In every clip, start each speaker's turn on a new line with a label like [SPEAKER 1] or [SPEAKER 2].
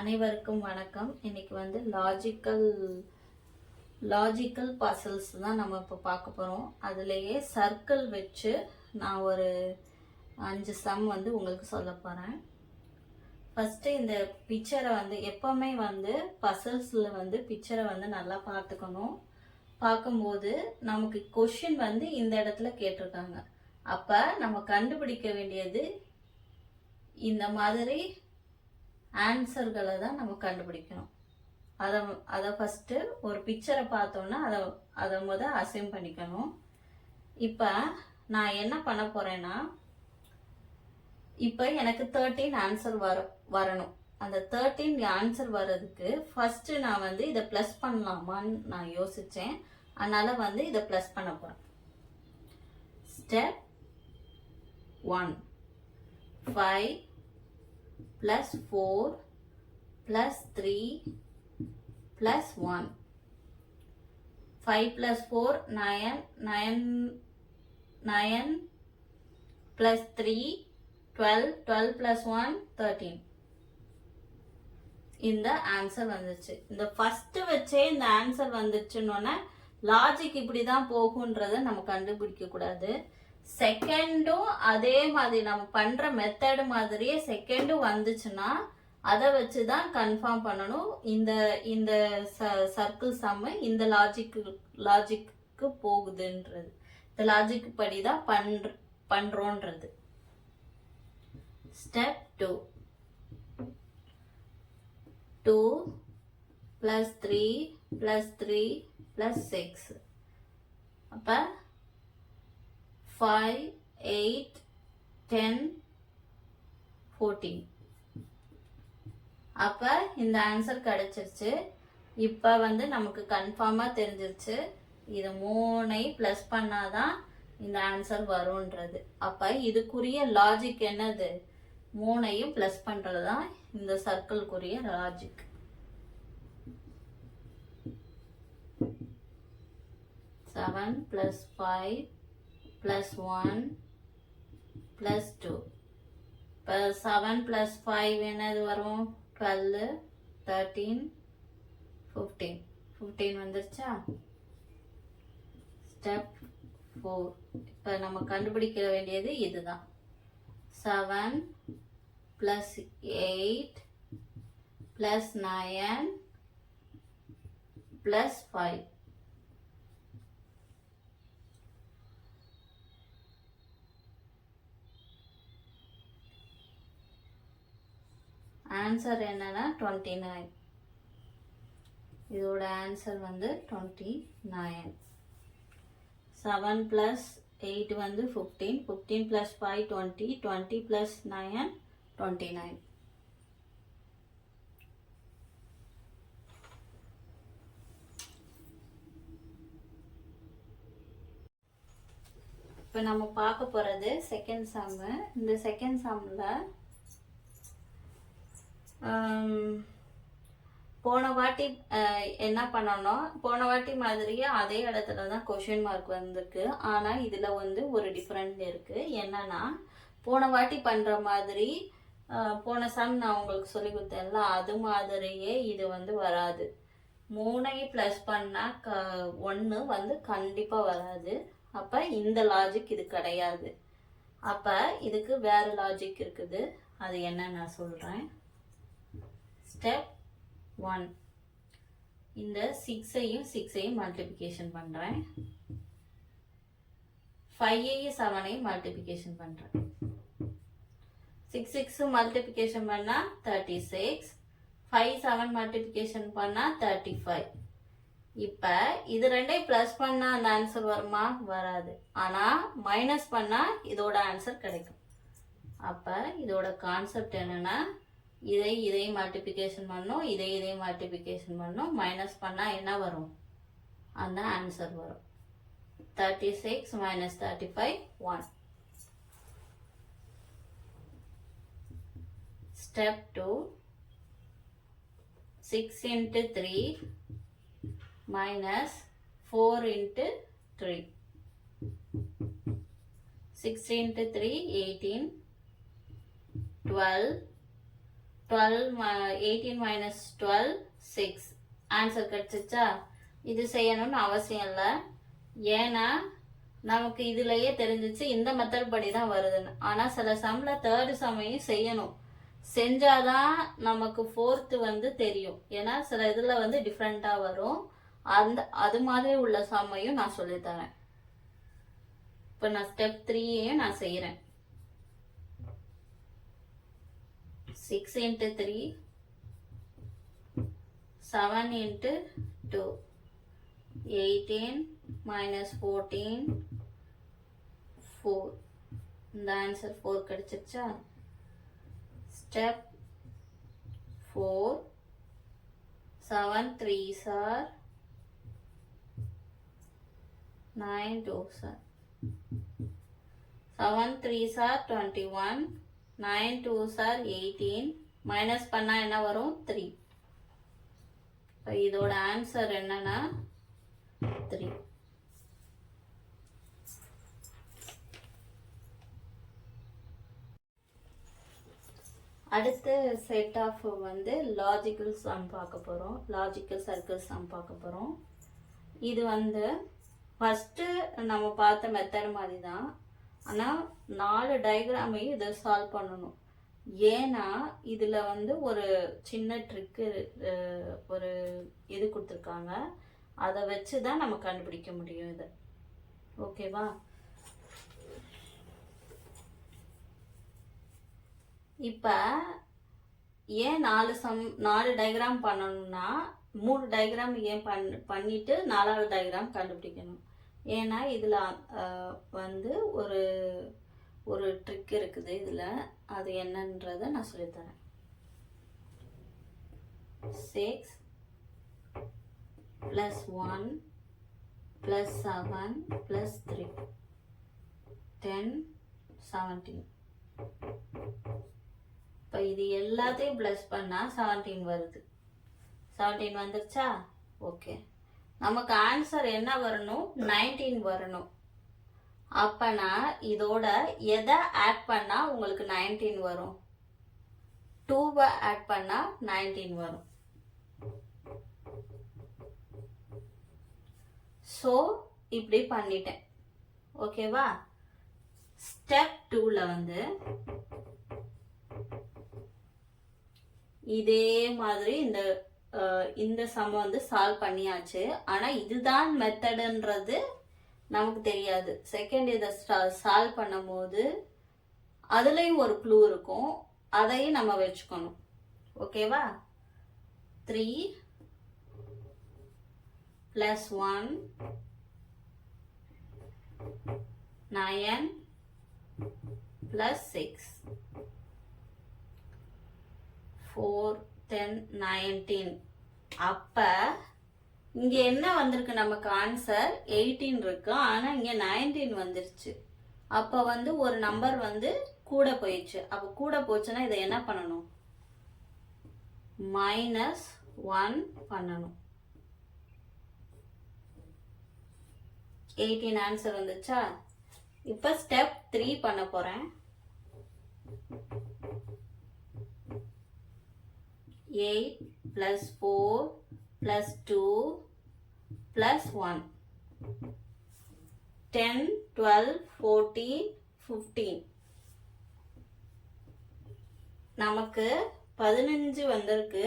[SPEAKER 1] அனைவருக்கும் வணக்கம். இன்னைக்கு வந்து லாஜிக்கல் பசில்ஸ் தான் நம்ம இப்போ பார்க்க போகிறோம். அதுலேயே சர்க்கிள் வச்சு நான் ஒரு 5 சம் வந்து உங்களுக்கு சொல்ல போகிறேன். ஃபஸ்ட்டு இந்த பிக்சரை வந்து எப்போவுமே வந்து பசில்ஸில் வந்து பிக்சரை வந்து நல்லா பார்த்துக்கணும். பார்க்கும்போது நமக்கு கொஷின் வந்து இந்த இடத்துல கேட்டிருக்காங்க. அப்போ நம்ம கண்டுபிடிக்க வேண்டியது இந்த மாதிரி ஆன்சர்களை தான் நம்ம கண்டுபிடிக்கணும். அதை ஃபஸ்ட்டு ஒரு பிக்சரை பார்த்தோன்னா அதை அசைன் பண்ணிக்கணும். இப்போ நான் என்ன பண்ண போகிறேன்னா, இப்போ எனக்கு 13 ஆன்சர் வரணும். அந்த 13 ஆன்சர் வர்றதுக்கு ஃபஸ்ட்டு நான் வந்து இதை ப்ளஸ் பண்ணலாமான்னு நான் யோசித்தேன். அதனால் வந்து இதை ப்ளஸ் பண்ண போகிறேன். Step 1 5 plus 4 plus 3 plus 1. 5 plus 4 9 plus 3 12 plus 1 13. இந்த ஆன்சர் வந்துச்சு. இந்த ஃபர்ஸ்ட் வச்சே இந்த ஆன்சர் வந்துச்சுன்னொன்னே லாஜிக் இப்படி தான் போகுன்றதை நம்ம கண்டுபிடிக்க கூடாது. செகண்டும் அதே மாதிரி நம்ம பண்ற மெத்தடு மாதிரியே செகண்டும் வந்துச்சுன்னா அதை வச்சு தான் கன்ஃபார்ம் பண்ணணும் இந்த சர்க்கிள் சம்மு இந்த லாஜிக்கு போகுதுன்றது. இந்த லாஜிக் படி தான் பண்றோன்றது. Step 2 plus 3 plus 3 plus 6. அப்ப 5 8 10 14. அப்ப இந்த ஆன்சர் கிடைச்சிருச்சு. இப்ப வந்து நமக்கு கன்ஃபார்மா தெரிஞ்சிருச்சு இது 3ஐ பிளஸ் பண்ணாதான் இந்த ஆன்சர் வரும்ன்றது. அப்ப இதுக்குரிய லாஜிக் என்னது? 3ஐயும் பிளஸ் பண்றதுதான் இந்த சர்க்கிள்க்குரிய லாஜிக். 7 plus 5 plus 1 plus 2. இப்போ 7 plus 5 என்னது வரும்? 12 13 15 வந்துருச்சா? ஸ்டெப் 4. இப்போ நம்ம கண்டுபிடிக்க வேண்டியது இதுதான். 7 plus 8 plus 9 plus 5. ஆன்சர் என்னன்னா 29. இதோட ஆன்சர் வந்து 29. 7 plus 8 வந்து 15 15 plus 5 20 20 plus 9 29. இப்போ நம்ம பார்க்க போறது செகண்ட் சம். இந்த செகண்ட் சம்ல போன வாட்டி என்ன பண்ணணும், போன வாட்டி மாதிரியே அதே இடத்துல தான் கொஷின் மார்க் வந்திருக்கு. ஆனா இதுல வந்து ஒரு டிஃபரெண்ட் இருக்கு. என்னன்னா, போன வாட்டி பண்ற மாதிரி போன சம் நான் உங்களுக்கு சொல்லி கொடுத்தேன்ல, அது மாதிரியே இது வந்து வராது. 3ஐ பிளஸ் பண்ணா 1 வந்து கண்டிப்பா வராது. அப்ப இந்த லாஜிக் இது கிடையாது. அப்ப இதுக்கு வேற லாஜிக் இருக்குது. அது என்ன நான் சொல்றேன். ஸ்டெப் 1 இந்த 6ஐயும் மல்டிபிகேஷன் பண்றேன். 5ஐயும் 7ஐயும் மல்டிபிகேஷன் பண்றேன். 6 மல்டிபிகேஷன் பண்ணா 36, 5 7 மல்டிபிகேஷன் பண்ணா 35. இப்ப இது ரெண்டையும் பிளஸ் பண்ணா அந்த ஆன்சர் வருமா? வராது. ஆனா மைனஸ் பண்ணா இதோட ஆன்சர் கிடைக்கும். அப்ப இதோட கான்செப்ட் என்னன்னா, இதை மல்டிபிகேஷன் பண்ணும், இதை மல்டிபிகேஷன் பண்ணும், மைனஸ் பண்ணா என்ன வரும்? அந்த ஆன்சர் வரும். 36 minus 35 1. Step 2 6 into 3 minus 4 into 3. 6 into 3 18 12 18 minus 12 6 answer கிடைச்சிச்சா? இது செய்யணும்னு அவசியம் இல்லை, ஏன்னா நமக்கு இதுலயே தெரிஞ்சிச்சு இந்த மெத்தட் படி தான் வருதுன்னு. ஆனா சில சம்ல தேர்ட் சமையும் செய்யணும், செஞ்சாதான் நமக்கு ஃபோர்த்து வந்து தெரியும். ஏன்னா சில இதுல வந்து டிஃப்ரெண்டா வரும். அது மாதிரி உள்ள சமையும் நான் சொல்லித்தரேன். இப்போ நான் ஸ்டெப் 3 நான் செய்யறேன். 6 into 3 7 into 2 18 minus 14 4. இந்த ஆன்சர் 4 கிடைச்சிருச்சா? Step 4 7 3s are 9 2s are 7 3s are 21 9 2s are 18 minus பண்ணா என்ன வரும்? 3. இப்போ இதோட ஆன்சர் என்னன்னா 3. அடுத்து செட் ஆஃப் வந்து லாஜிக்கல் சம் பார்க்க போகிறோம், லாஜிக்கல் சர்க்கிள் சம் பார்க்க போகிறோம். இது வந்து ஃபஸ்ட்டு நம்ம பார்த்த மெத்தட் மாதிரி தான், ஆனால் 4 டயக்ராமையும் இதை சால்வ் பண்ணணும். ஏன்னா இதில் வந்து ஒரு சின்ன ட்ரிக்கு, ஒரு இது கொடுத்துருக்காங்க, அதை வச்சு தான் நம்ம கண்டுபிடிக்க முடியும் இதை. ஓகேவா? இப்போ ஏன் 4 டயக்ராம் பண்ணணும்னா 3 டயக்ராம் ஏன் பண்ணிட்டு 4வது டயக்ராம் கண்டுபிடிக்கணும். ஏன்னா இதில் வந்து ஒரு ட்ரிக் இருக்குது இதில், அது என்னன்றதை நான் சொல்லித்தரேன். 6 plus 1 plus 7 plus 3 10 17. இப்போ இது எல்லாத்தையும் ப்ளஸ் பண்ணால் 17 வருது. 17 வந்துருச்சா? ஓகே, நமக்கு ஆன்சர் என்ன வரணும்? 19 வரணும். அப்பனா இதோட எதை ஆட் பண்ணா உங்களுக்கு 19 வரும்? 2 ஆட் பண்ணா 19 வரும். ஸோ இப்படி பண்ணிட்டேன். ஓகேவா? ஸ்டெப் 2ல வந்து இதே மாதிரி இந்த சம் வந்து சால்வ் பண்ணியாச்சு. ஆனா இதுதான் மெத்தடுன்றது நமக்கு தெரியாது. செகண்ட் இதை சால்வ் பண்ணும் போது அதுலயும் ஒரு க்ளூ இருக்கும், அதையும் நம்ம வச்சுக்கணும். ஓகேவா? 3 plus 1 9 plus 6 4 10 19. அப்ப இங்க என்ன வந்திருக்கு? நமக்கு ஆன்சர் 18 இருக்கு, ஆனா இங்க 19 வந்துருச்சு. அப்ப வந்து ஒரு நம்பர் வந்து கூட போயிடுச்சு. அப்ப கூட போச்சுன்னா இதை என்ன பண்ணணும்? -1 பண்ணணும். 18 ஆன்சர் வந்துச்சா? இப்ப ஸ்டெப் 3 பண்ண போறேன். 8 plus 4 plus 2 plus 1 10 12 14 15. நமக்கு 15 வந்திருக்கு,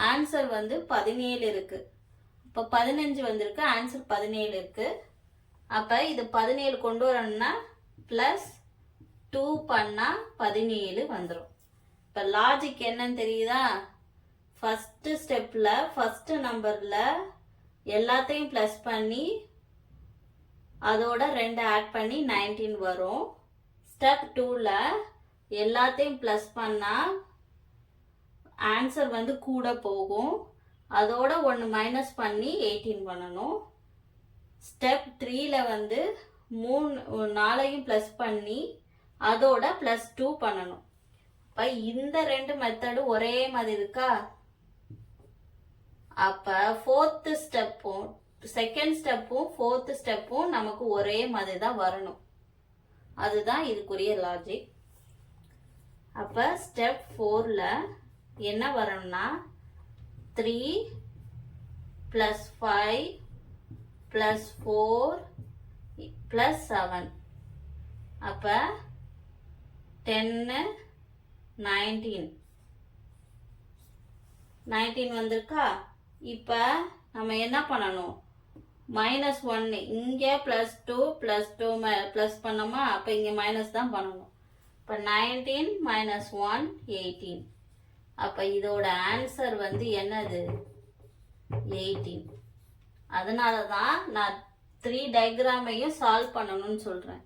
[SPEAKER 1] ஆன்சர் வந்து 17 இருக்கு. இப்போ 15 வந்திருக்கு, ஆன்சர் 17 இருக்கு. அப்ப இது 17 கொண்டு வரணும்னா பிளஸ் 2 பண்ணா 17 வந்துடும். இப்போ லாஜிக் என்னன்னு தெரியுதா? ஃபர்ஸ்ட் ஸ்டெப்ல ஃபர்ஸ்ட் நம்பர்ல எல்லாத்தையும் பிளஸ் பண்ணி அதோட 2 ஆட் பண்ணி 19 வரும். ஸ்டெப் 2ல எல்லாத்தையும் பிளஸ் பண்ணா ஆன்சர் வந்து கூட போகும், அதோட 1 மைனஸ் பண்ணி 18 பண்ணணும். ஸ்டெப் 3ல வந்து 4ஐயும் பிளஸ் பண்ணி அதோட பிளஸ் 2 பண்ணணும். அப்ப இந்த 2 மெத்தடு ஒரே மாதிரி இருக்கா? அப்ப ஃபோர்த் ஸ்டெப்பும் செகண்ட் ஸ்டெப்பும் ஃபோர்த் ஸ்டெப்பும் நமக்கு ஒரே மாதிரி தான் வரணும். அதுதான் இதுக்குரிய லாஜிக். அப்ப ஸ்டெப் 4ல என்ன வரும்னா 3 plus 5 plus 4 plus 7. அப்ப 10 19 வந்திருக்கா. இப்ப நம்ம என்ன பண்ணணும், -1 இங்க +2 +2 ப்ளஸ் பண்ணோமா, அப்ப இங்க மைனஸ் தான் பண்ணணும். இப்ப 19 - 1 18. அப்ப இதோட ஆன்சர் வந்து என்னது 18. அதனால தான் நான் 3 டயக்ராமையும் சால்வ் பண்ணணும்னு சொல்றேன்.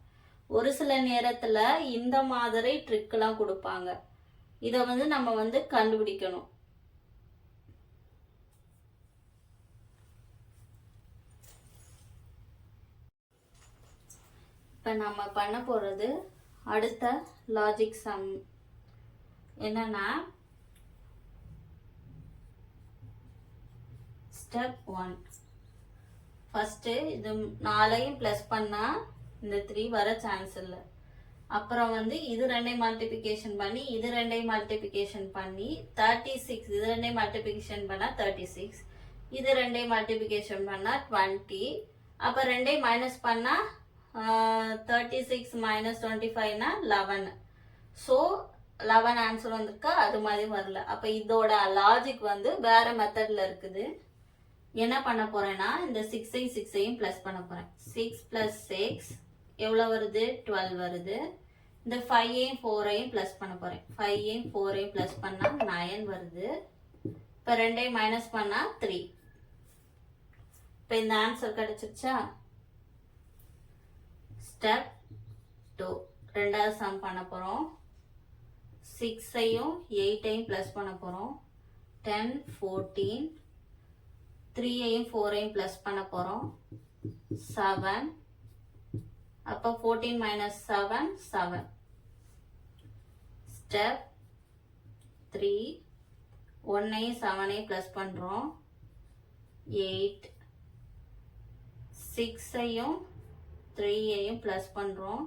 [SPEAKER 1] ஒரு சில நேரத்துல இந்த மாதிரி ட்ரிக்லாம் கொடுப்பாங்க, இதை வந்து நம்ம வந்து கண்டுபிடிக்கணும். இப்போ நம்ம பண்ண போகிறது அடுத்த லாஜிக் சம் என்னன்னா, ஸ்டெப் 1. ஃபஸ்ட்டு இது 4ஐயும் ப்ளஸ் பண்ணால் இந்த 3 வர சான்ஸ் இல்லை. அப்புறம் வந்து இது 2ஐயும் மல்டிப்ளிகேஷன் பண்ணி இது 2ஐயும் மல்டிப்ளிகேஷன் பண்ணி 36, இது 2ஐயும் மல்டிப்ளிகேஷன் பண்ணால் 36, இது 2ஐயும் மல்டிப்ளிகேஷன் பண்ணால் 20. அப்போ 2ஐயும் மைனஸ் பண்ணால் 36 - 25 11. ஸோ 11 ஆன்சர் வந்திருக்கா, அது மாதிரி வரல. அப்போ இதோட லாஜிக் வந்து வேற மெத்தட்ல இருக்குது. என்ன பண்ண போறேன்னா, இந்த 6ஐயும் ப்ளஸ் பண்ண போறேன். 6 + 6 எவ்வளோ வருது, 12 வருது. இந்த 5ஐயும் 4ஐயும் ப்ளஸ் பண்ண போறேன். 5ஐயும் 4ஐயும் ப்ளஸ் பண்ணா 9 வருது. இப்போ 2ஐயும் மைனஸ் பண்ணா 3. இப்போ இந்த ஆன்சர் கிடைச்சிருச்சா. ஸ்டெப் 2, ரெண்டாவது சம் பண்ண போறோம். 6ஐயும் 8ஐயும் ப்ளஸ் பண்ண போறோம். 10 14. 3ஐயும் 4ஐயும் ப்ளஸ் பண்ண போறோம். 7. அப்போ 14 - 7 7. ஸ்டெப் 3, 1ஐயும் 7ஐயும் ப்ளஸ் பண்றோம். 8. 6ஐயும் 3ஐயும் ப்ளஸ் பண்றோம்.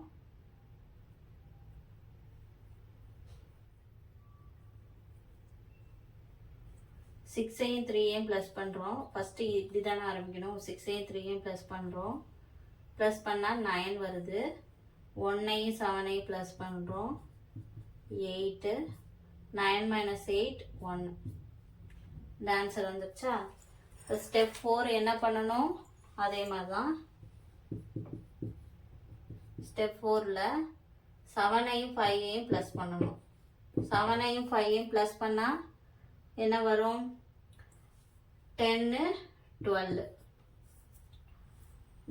[SPEAKER 1] 6ஐயும் 3ஐயும் ப்ளஸ் பண்றோம். ஃபர்ஸ்ட் இப்படி தானே ஆரம்பிக்கணும். 6ஐயும் 3ஐயும் ப்ளஸ் பண்றோம். ப்ளஸ் பண்ணால் 9 வருது. 1ஐயும் 7ஐயும் ப்ளஸ் பண்ணுறோம். 8. 9 - 8 1. இந்த ஆன்சர் வந்துருச்சா. ஸ்டெப் 4 என்ன பண்ணணும், அதே மாதிரி தான். ஸ்டெப் 4ல 7ஐயும் 5ஐயும் ப்ளஸ் பண்ணணும். 7ஐயும் 5ஐயும் ப்ளஸ் பண்ணால் என்ன வரும், 10 12.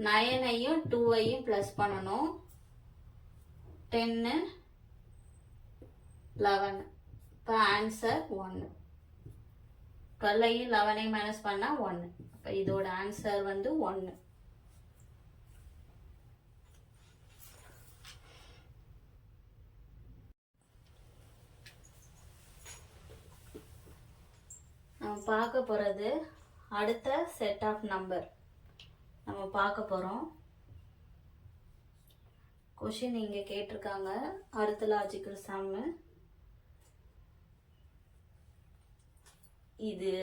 [SPEAKER 1] 9ஐயும் 2ஐயும் ப்ளஸ் பண்ணணும். 10 11. இப்போ ஆன்சர் 1. 12ஐயும் 11ஐயும் மைனஸ் பண்ணால் 1. அப்போ இதோட ஆன்சர் வந்து 1. நம்ம பார்க்க போகிறது அடுத்த செட் ஆஃப் நம்பர் நம்ம பார்க்க போகிறோம். கொஷின் இங்கே கேட்டிருக்காங்க, அடுத்த லாஜிக்கல் சம்மு. இது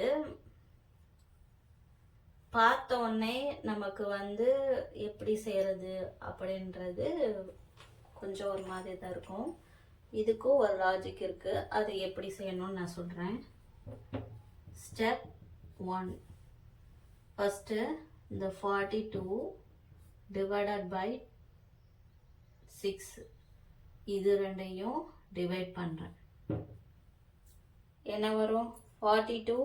[SPEAKER 1] பார்த்த உடனே நமக்கு வந்து எப்படி செய்கிறது அப்படின்றது கொஞ்சம் ஒரு மாதிரி தான் இருக்கும். இதுக்கும் ஒரு லாஜிக் இருக்குது, அது எப்படி செய்யணும்னு நான் சொல்கிறேன். ஸ்டெப் 1. ஃபஸ்ட்டு இந்த 42 டிவைடட் பை 6 இது ரெண்டையும் டிவைட் பண்ணுறேன். என்ன வரும், 42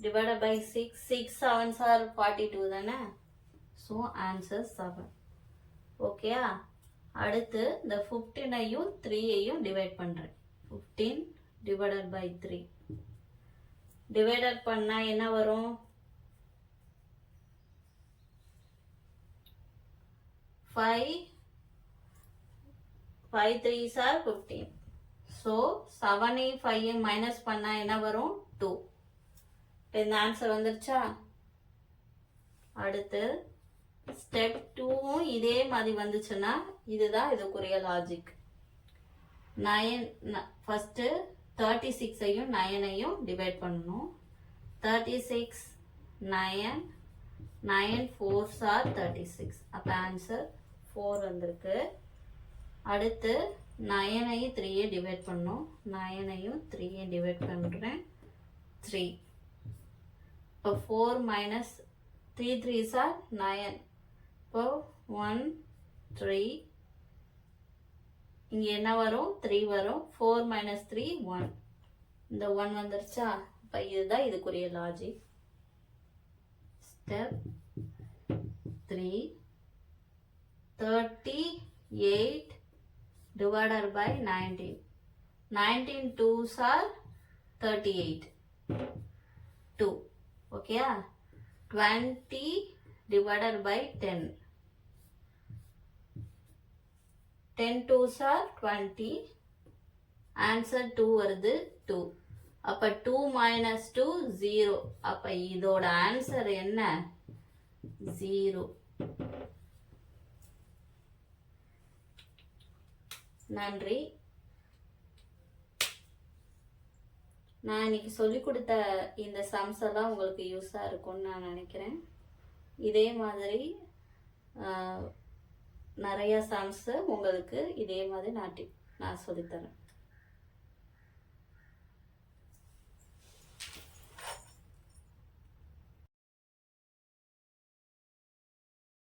[SPEAKER 1] டிவைடட் பை 6. 6 7s are 42 தானே. So answer 7. ஓகேயா. அடுத்து இந்த 15ஐயும் 3ஐயும் டிவைட் பண்ணுறேன். 15 டிவைடட் பை 3 டிவைடட் பண்ணா என்ன வரும், 5 5 3s are 15. ஸோ 7ஐயும் 5ஐயும் மைனஸ் பண்ணா என்ன வரும், 2. இப்போ இந்த ஆன்சர் வந்துருச்சா. அடுத்து ஸ்டெப் 2வும் இதே மாதிரி வந்துச்சுன்னா இதுதான் இதுக்குரிய லாஜிக். 9 ஃபஸ்ட்டு 36ஐயும் 9ஐயும் டிவைட் பண்ணணும். 36 9 9 4s are 36. அப்போ ஆன்சர் 4 வந்திருக்கு. அடுத்து 9ஐயும் 3ஐயும் டிவைட் பண்ணணும். 9ஐயும் 3ஐயும் டிவைட் பண்ணுறேன். 3. இப்போ 4 minus 3 3s are 9. இப்போ 1 3. இங்கே என்ன வரும்? 3 வரும். 4 minus 3 1. இந்த 1 வந்துருச்சா? இப்போ இதுதான் இதுக்குரிய logic. Step 3. 38 divided by 19. 19 2s are 38. 2. Okay? 20 divided by 10. 10 2s are 20. Answer 2 வருது 2. அப்ப 2 minus 2 0. அப்ப இதோட ஆன்சர் என்ன? 0. நன்றி. நான் இன்னைக்கு சொல்லி கொடுத்த இந்த சம்ஸ் எல்லாம் உங்களுக்கு யூஸாக இருக்கும்னு நான் நினைக்கிறேன். இதே மாதிரி நிறைய சம்ஸு உங்களுக்கு இதே மாதிரி நான் சொல்லித்தரேன்.